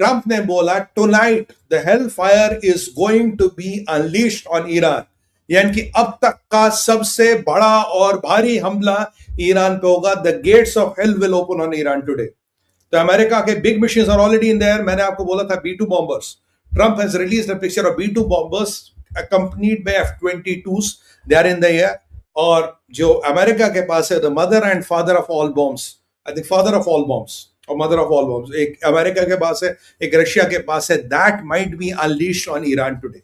Trump ने बोला tonight the hell fire is going to be unleashed on Iran, यानी कि अब तक का सबसे बड़ा और भारी हमला ईरान पे होगा. The gates of hell will open on Iran today. तो अमेरिका के big missions are already in there. मैंने आपको बोला था B2 bombers. Trump has released a picture of B2 bombers accompanied by F-22s. They are in the air. और जो America के पास है the mother and father of all bombs, I think father of all bombs और mother of all bombs, एक America के पास है, एक Russia के पास है. That might be unleashed on Iran today.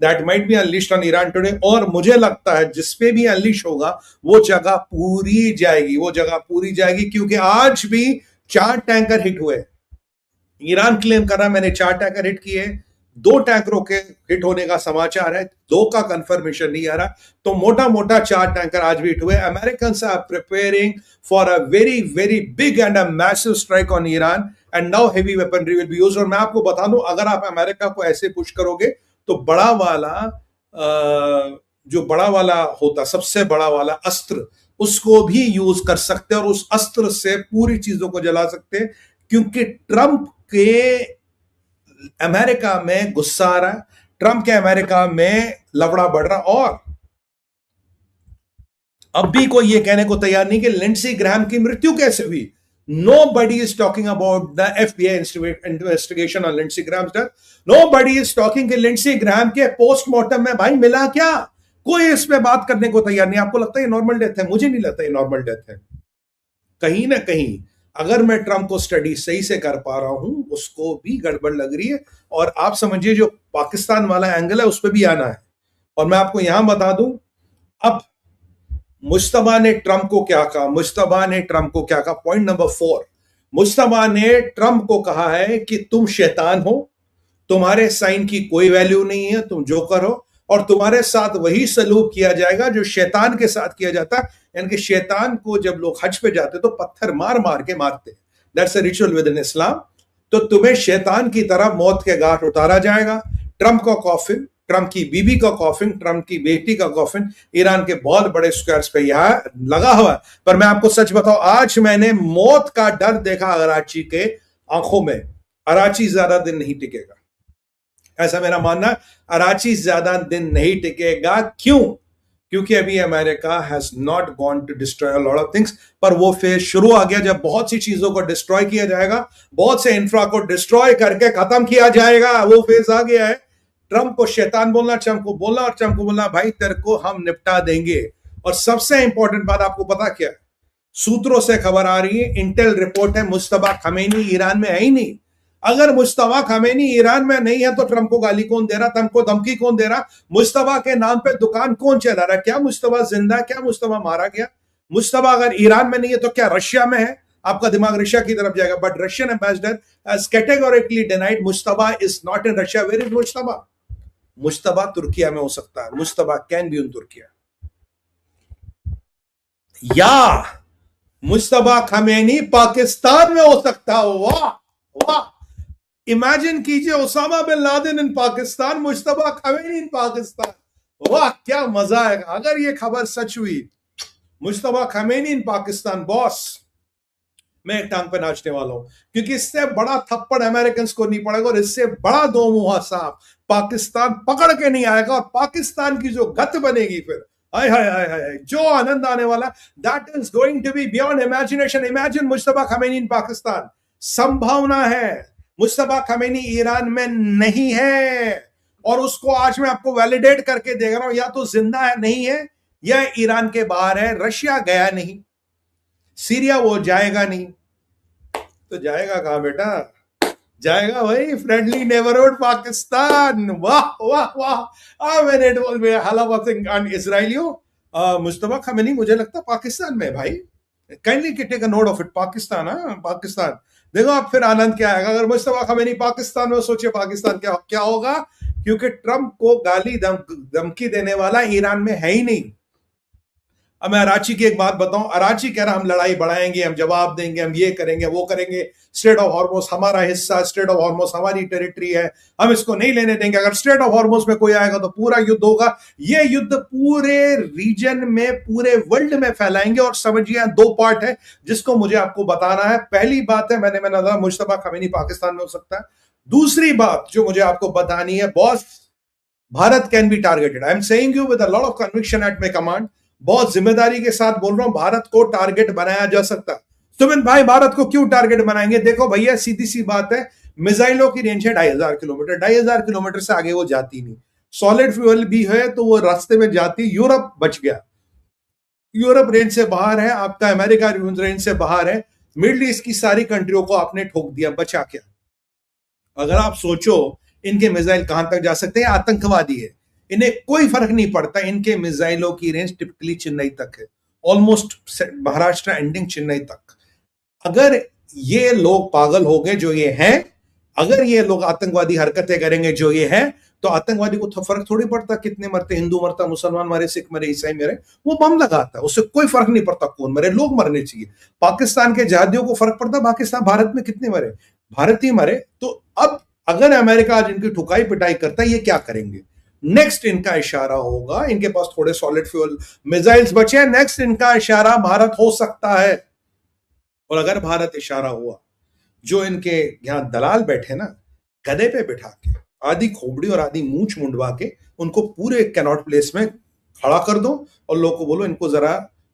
That might be unleashed on Iran today. और मुझे लगता है जिस पे भी अनलीश होगा वो जगह पूरी जाएगी, वो जगह पूरी जाएगी, क्योंकि आज भी 4 टैंकर हिट हुए. ईरान क्लेम कर रहा है मैंने 4 टैंकर हिट किए. 2 टैंकरों के हिट होने का समाचार है, 2 का कंफर्मेशन नहीं आ रहा. तो मोटा मोटा 4 टैंकर आज भी हिट हुए. Americans are preparing for a very very big and a massive strike on Iran and now heavy weaponry will be used. और मैं आपको बता दूं, अगर आप अमेरिका को ऐसे पुश करोगे तो बड़ा वाला जो बड़ा वाला होता, सबसे बड़ा वाला अस्त्र, उसको भी यूज कर सकते हैं और उस अस्त्र से पूरी चीजों को जला सकते हैं. क्योंकि ट्रंप के अमेरिका में गुस्सा आ रहा है, ट्रंप के अमेरिका में लफड़ा बढ़ रहा. और अब भी कोई ये कहने को तैयार नहीं कि लिंडसी ग्रैहम की मृत्यु कैसे हुई. Nobody is talking about the FBI investigation on Lindsey Graham's death. Nobody is talking कि Lindsey Graham के पोस्टमार्टम में भाई मिला क्या. कोई इस पे बात करने को तैयार नहीं. आपको लगता है ये नॉर्मल डेथ है? मुझे नहीं लगता ये नॉर्मल डेथ है. कहीं ना कहीं अगर मैं ट्रंप को स्टडी सही से कर पा रहा हूं, उसको भी गड़बड़ लग रही है. और आप समझिए जो पाकिस्तान वाला एंगल है उस पर भी आना है. और मैं आपको यहां बता दूं, अब मुश्तबा ने ट्रंप को क्या कहा, मुश्तबा ने ट्रंप को क्या कहा. पॉइंट नंबर 4, मुश्तबा ने ट्रंप को कहा है कि तुम शैतान हो, तुम्हारे साइन की कोई वैल्यू नहीं है, तुम जोकर हो, और तुम्हारे साथ वही सलूक किया जाएगा जो शैतान के साथ किया जाता है. यानी कि शैतान को जब लोग हज पे जाते तो पत्थर मार मार के मारते. That's a ritual within Islam. तो तुम्हें शैतान की तरह मौत के घाट उतारा जाएगा. ट्रंप का कॉफिन, ट्रंप की बीबी का कॉफिन, ट्रंप की बेटी का कॉफिन ईरान के बहुत बड़े स्क्वायर्स पे यहां लगा हुआ है. पर मैं आपको सच बताऊं, आज मैंने मौत का डर देखा कराची के आंखों में. कराची ज्यादा दिन नहीं टिकेगा, ऐसा मेरा मानना. कराची ज्यादा दिन नहीं टिकेगा. क्यों? क्योंकि अभी America has not gone to destroy a lot of things. पर वो फेज शुरू आ गया जब बहुत सी चीजों को डिस्ट्रॉय किया जाएगा, बहुत से इंफ्रा को डिस्ट्रॉय करके खत्म किया जाएगा. वो फेज आ गया है. ट्रंप को शैतान बोलना, ट्रंप को बोलना, और ट्रंप को बोलना भाई तेरे को हम निपटा देंगे. और सबसे इंपॉर्टेंट बात आपको पता क्या है? सूत्रों से खबर आ रही है, इंटेल रिपोर्ट है, मुश्तबा खमेनी ईरान में है ही नहीं. अगर मुश्तबा खमेनी ईरान में नहीं है तो ट्रंप को गाली कौन दे रहा, ट्रंप को धमकी कौन दे रहा, मुश्तबा के नाम पे दुकान कौन चला रहा है? क्या मुश्तबा जिंदा है? क्या मुश्तबा मारा गया? मुश्तबा अगर ईरान में नहीं है तो क्या रशिया में है? आपका दिमाग रशिया की तरफ जाएगा. But Russian ambassador has categorically denied Mojtaba is not in Russia. Where is Mojtaba? Mojtaba Turkiye में हो सकता है. Mojtaba can be in Turkiye. या मुश्तबा खमेनी पाकिस्तान में हो सकता है. वाह वाह, इमेजिन कीजिए, Osama bin Laden in Pakistan, Mushtaba Khamenei in Pakistan. वाह क्या मजा आएगा अगर ये खबर सच हुई. Mushtaba Khamenei in Pakistan. Boss मैं एक टांग पे नाचने वाला हूं, क्योंकि इससे बड़ा थप्पड़ अमेरिकन को नहीं पड़ेगा और इससे बड़ा दो मुहा सांप पाकिस्तान पकड़ के नहीं आएगा. और पाकिस्तान की जो गत बनेगी फिर, हाय हाय हाय हाय, जो आनंद आने वाला, that is going to be beyond imagination. Imagine Mojtaba Khamenei in Pakistan. संभावना है मुश्तबा खमेनी ईरान में नहीं है, और उसको आज मैं आपको वैलिडेट करके देख रहा हूं. या तो जिंदा है, नहीं है, या ईरान के बाहर है. रशिया गया नहीं, सीरिया वो जाएगा नहीं, तो जाएगा कहां बेटा? जाएगा भाई फ्रेंडली नेबरहुड पाकिस्तान. वाह वाह वाह. मैंने इसराइलियो मुश्तबा खमेनी मुझे लगता पाकिस्तान में भाई. Kindly take a note of it. Pakistan, Pakistan. देखो आप फिर आनंद क्या आएगा अगर मुश्तबा खमेनी पाकिस्तान में. सोचिए पाकिस्तान क्या क्या होगा, क्योंकि ट्रंप को गाली धमकी देने वाला ईरान में है ही नहीं. अब मैं अराची की एक बात बताऊं, अराची कह रहा हम लड़ाई बढ़ाएंगे, हम जवाब देंगे, हम ये करेंगे वो करेंगे, स्ट्रेट ऑफ हॉर्मुज हमारा हिस्सा, स्ट्रेट ऑफ हॉर्मुज हमारी टेरिटरी है, हम इसको नहीं लेने देंगे, अगर स्ट्रेट ऑफ हॉर्मुज में कोई आएगा तो पूरा युद्ध होगा। ये युद्ध पूरे रीजन में, पूरे वर्ल्ड में फैलाएंगे। और समझिए दो पार्ट है जिसको मुझे आपको बताना है। पहली बात है, मैंने मुश्तबा खमीनी पाकिस्तान में हो सकता है। दूसरी बात जो मुझे आपको बतानी है, boss, Bharat can be targeted. I am saying you with a lot of conviction at my command, बहुत जिम्मेदारी के साथ बोल रहा हूं, भारत को टारगेट बनाया जा सकता। सुमित भाई, भारत को क्यों टारगेट बनाएंगे? देखो भैया, सीधी सी बात है, मिसाइलों की रेंज है 2500 किलोमीटर, 2500 किलोमीटर से आगे वो जाती नहीं। सॉलिड फ्यूल भी है तो वो रास्ते में जाती, यूरोप बच गया, यूरोप रेंज से बाहर है, आपका अमेरिका रेंज से बाहर है, मिडिल ईस्ट की सारी कंट्रियों को आपने ठोक दिया, बचा क्या? अगर आप सोचो इनके मिसाइल कहां तक जा सकते हैं, आतंकवादी है, इन्हें कोई फर्क नहीं पड़ता, इनके मिसाइलों की रेंज टिपिकली चेन्नई तक है, ऑलमोस्ट महाराष्ट्र एंडिंग चेन्नई तक। अगर ये लोग पागल हो गए जो ये हैं, अगर ये लोग आतंकवादी हरकतें करेंगे जो ये हैं, तो आतंकवादी को फर्क थोड़ी पड़ता कितने मरते, हिंदू मरता, मुसलमान मरे, सिख मरे, ईसाई मरे, वो बम लगाता है, उससे कोई फर्क नहीं पड़ता कौन मरे, लोग मरने चाहिए। पाकिस्तान के जहादियों को फर्क पड़ता पाकिस्तान भारत में कितने मरे, भारत ही मरे। तो अब अगर अमेरिका आज इनकी ठुकाई पिटाई करता है, ये क्या करेंगे? नेक्स्ट इनका इशारा होगा, इनके पास थोड़े सॉलिड फ्यूल मिसाइल्स बचे हैं, नेक्स्ट इनका इशारा भारत हो सकता है। और अगर भारत इशारा हुआ, जो इनके यहां दलाल बैठे ना, गधे पे बिठा के, आधी खोपड़ी और आधी मूंछ मुंडवा के, उनको पूरे कैनॉट प्लेस में खड़ा कर दो और लोगों को बोलो इनको जरा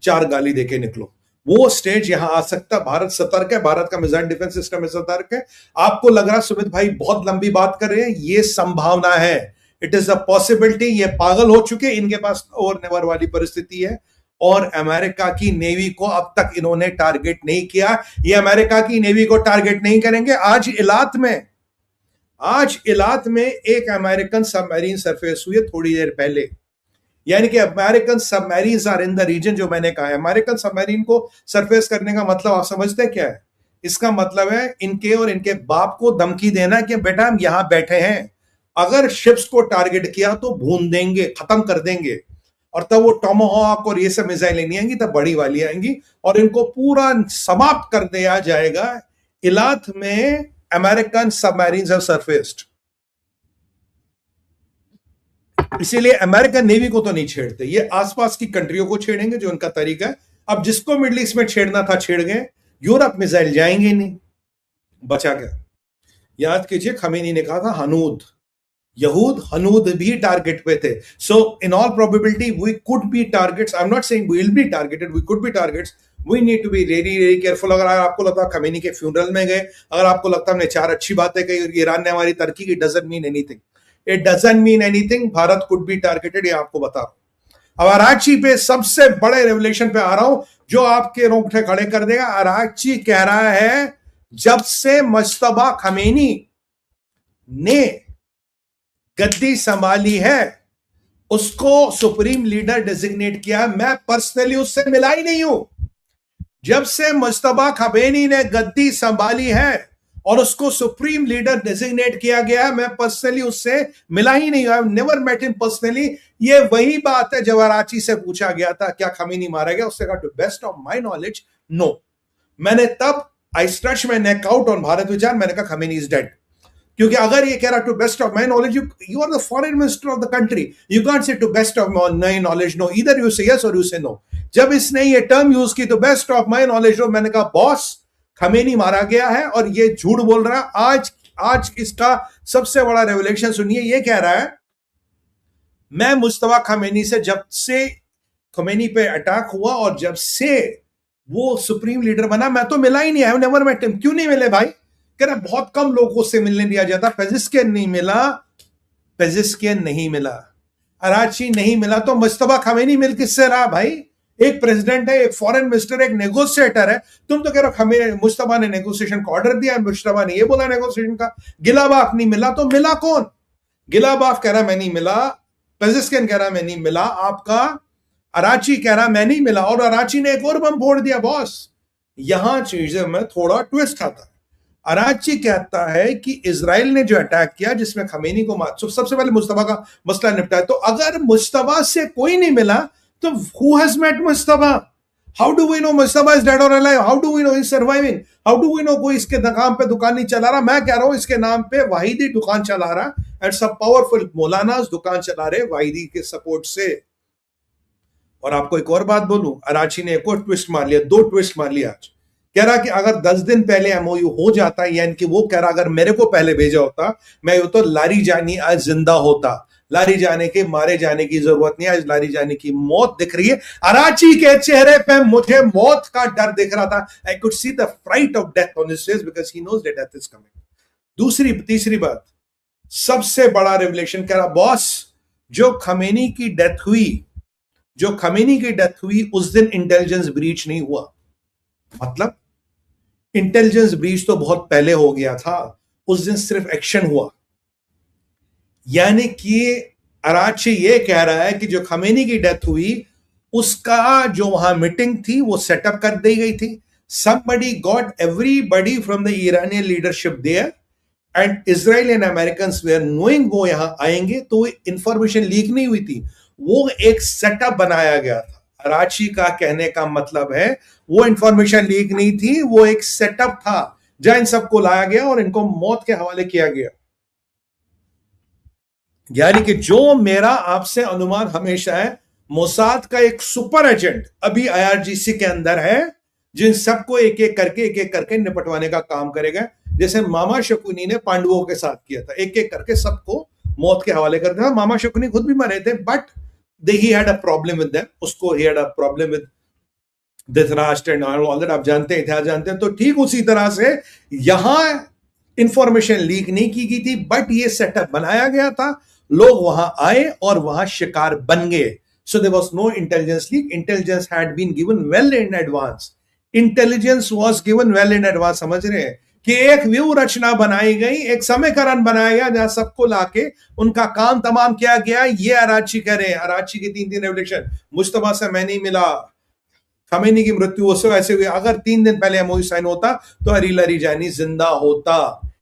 4 गाली देके निकलो, वो स्टेज यहां आ सकता। भारत सतर्क है, भारत का मिसाइल डिफेंस सिस्टम में सतर्क है। आपको लग रहा सुमित भाई बहुत लंबी बात कर रहे हैं, ये संभावना है, इट इज अ पॉसिबिलिटी। ये पागल हो चुके, इनके पास ओवर नेवर वाली परिस्थिति है। और अमेरिका की नेवी को अब तक इन्होंने टारगेट नहीं किया, ये अमेरिका की नेवी को टारगेट नहीं करेंगे। आज इलात में एक अमेरिकन सबमरीन सरफेस हुई है थोड़ी देर पहले, यानी कि American submarines are in the region. जो मैंने कहा है, अमेरिकन सबमरीन को सरफेस करने का मतलब आप समझते हैं क्या है? इसका मतलब है इनके और इनके बाप को धमकी देना कि बेटा हम यहां बैठे हैं, अगर शिप्स को टारगेट किया तो भून देंगे, खत्म कर देंगे। और तब वो टॉमोहॉक और ये सब मिसाइलें नहीं आएंगी, तब बड़ी वाली आएंगी और इनको पूरा समाप्त कर दिया जाएगा। इलात में अमेरिकन सबमरीन्स हैव सरफेस्ड, इसीलिए अमेरिकन नेवी को तो नहीं छेड़ते, ये आसपास की कंट्रियों को छेड़ेंगे, जो उनका तरीका है। अब जिसको मिडिल ईस्ट में छेड़ना था छेड़ गए, यूरोप मिसाइल जाएंगे नहीं, बचा क्या? याद कीजिए खमीनी ने कहा था हनूद, यहूद हनूद भी टारगेट पे थे। So in all probability we could be targets, I am not saying we will be targeted, we could be targets, we need to be very very careful. अगर आपको लगता खमीनी के फ्यूनरल में गए, अगर आपको लगता हमने 4 अच्छी बातें कही, ईरान ने हमारी तरक्की की, doesn't mean anything, it doesn't mean anything. Bharat could be targeted, ये आपको बता रहा हूं। अब अराची पे सबसे बड़े रेवलेशन पे आ रहा हूं, जो आपके रोंगटे खड़े कर देगा। अराची कह रहा है जब से मुज्तबा खमीनी ने गद्दी संभाली है, उसको सुप्रीम लीडर डेजिग्नेट किया, मैं पर्सनली उससे मिला ही नहीं हूं। जब से मुज्तबा खमीनी ने गद्दी संभाली है और उसको सुप्रीम लीडर डेजिग्नेट किया गया, मैं पर्सनली उससे मिला ही नहीं, I have never met him personally. ये वही बात है जब अराची से पूछा गया था क्या खमीनी मारा गया, उससे कहा to best of my knowledge no. मैंने तब I stretch my neck out on Bharat Vichar, मैंने कहा खमीनी इज डेड। क्योंकि अगर ये कह रहा to best of my knowledge, you are the foreign minister of the country, you can't say to best of my knowledge no, इधर you say yes और you say no. जब इसने ये टर्म यूज की तो best of my knowledge no, मैंने कहा boss Khomeini मारा गया है और ये झूठ बोल रहा है। आज इसका सबसे बड़ा रेवलेशन सुनिए, ये कह रहा है मैं मुज्तबा खमीनी से, जब से खमीनी पे अटैक हुआ और जब से वो सुप्रीम लीडर बना, मैं तो मिला ही नहीं, I have never met him. क्यों नहीं मिले भाई? कह रहा बहुत कम लोगों से मिलने दिया जाता, पेजिस्कियन नहीं मिला, पेजिस्कियन नहीं मिला, अराची नहीं मिला, तो मुज्तबा खमीनी मिल किससे रहा भाई? एक प्रेसिडेंट है, एक फॉरेन मिनिस्टर, एक नेगोशिएटर है। तुम तो कह रहे हो हमें मुज्तबा ने नेगोशिएशन का ऑर्डर दिया, मुज्तबा ने ये बोला नेगोशिएशन का। गिलाबाफ नहीं मिला, तो मिला कौन? गिलाबाफ कह रहा मैं नहीं मिला, पेजिस्कियन कह रहा मैं नहीं मिला, आपका अराची कह रहा मैं नहीं मिला, और अराची ने एक और बम फोड़ दिया। बॉस यहां चीजें में थोड़ा ट्विस्ट आता है। अराची कहता है कि इजराइल ने जो अटैक किया जिसमें खमीनी को सबसे पहले मुज्तबा का मसला निपटा है, तो अगर मुज्तबा से कोई नहीं मिला तो who has met Mustafa? How do we know Mustafa is dead or alive? How do we know he's surviving? How do we know कोई इसके नाम पे दुकान नहीं चला रहा? मैं कह रहा हूं इसके नाम पे वाहिदी दुकान चला रहा एंड सब पावरफुल मौलानास दुकान चला रहे वाहिदी के सपोर्ट से। और आपको एक और बात बोलूं, अराची ने एक और ट्विस्ट मार लिया, 2 ट्विस्ट मार लिया आज। कह रहा कि अगर 10 दिन पहले एमओयू हो जाता, यानी कि वो कह रहा अगर मेरे को पहले भेजा होता, मैं तो लारी जानी आज जिंदा होता। लारी जाने के मारे जाने की जरूरत नहीं, आज लारी जाने की मौत दिख रही है। अराची के चेहरे पे मुझे मौत का डर दिख रहा था। I could see the fright of death on his face because he knows that death is coming. तीसरी बात, सबसे बड़ा रिवलेशन, कह रहा बॉस जो खमेनी की डेथ हुई उस दिन इंटेलिजेंस ब्रीच नहीं हुआ। मतलब इंटेलिजेंस ब्रीच तो बहुत पहले हो गया था, उस दिन सिर्फ एक्शन हुआ। यानी कि अराची ये कह रहा है कि जो खमेनी की डेथ हुई उसका जो वहां मीटिंग थी वो सेटअप कर दी गई थी। somebody got everybody from the Iranian leadership there and Israel and Americans were knowing वो यहां आएंगे, तो इंफॉर्मेशन लीक नहीं हुई थी, वो एक सेटअप बनाया गया था। अराची का कहने का मतलब है वो इंफॉर्मेशन लीक नहीं थी, वो एक सेटअप था जहां इन सबको लाया गया और इनको मौत के हवाले किया गया। यानी कि जो मेरा आपसे अनुमान हमेशा है, मोसाद का एक सुपर एजेंट अभी आईआरजीसी के अंदर है, जिन सबको एक एक करके निपटवाने का काम करेगा, जैसे मामा शकुनी ने पांडवों के साथ किया था, एक एक करके सबको मौत के हवाले कर दिया। मामा शकुनी खुद भी मरे थे, but he had a problem with them, उसको he had a problem with Dhritarashtra and all that, आप जानते हैं, इतिहास जानते हैं। तो ठीक उसी तरह से यहां इंफॉर्मेशन लीक नहीं की गई थी, बट ये सेटअप बनाया गया था, लोग वहां आए और वहां शिकार बन गए। So there was no intelligence leak, intelligence had been given well in advance, intelligence was given well in advance. समझ रहे हैं कि एक व्यू रचना बनाई गई, एक समीकरण बनाया गया जहां सबको लाके उनका काम तमाम किया गया। ये अराची कह रहे हैं, अराची की 3 रेवोल्यूशन, मुस्तफा से मैं नहीं मिला, खमेनी की मृत्यु उससे ऐसे हुई, अगर 3 दिन पहले एमओयू साइन होता तो अली लारीजानी जिंदा होता।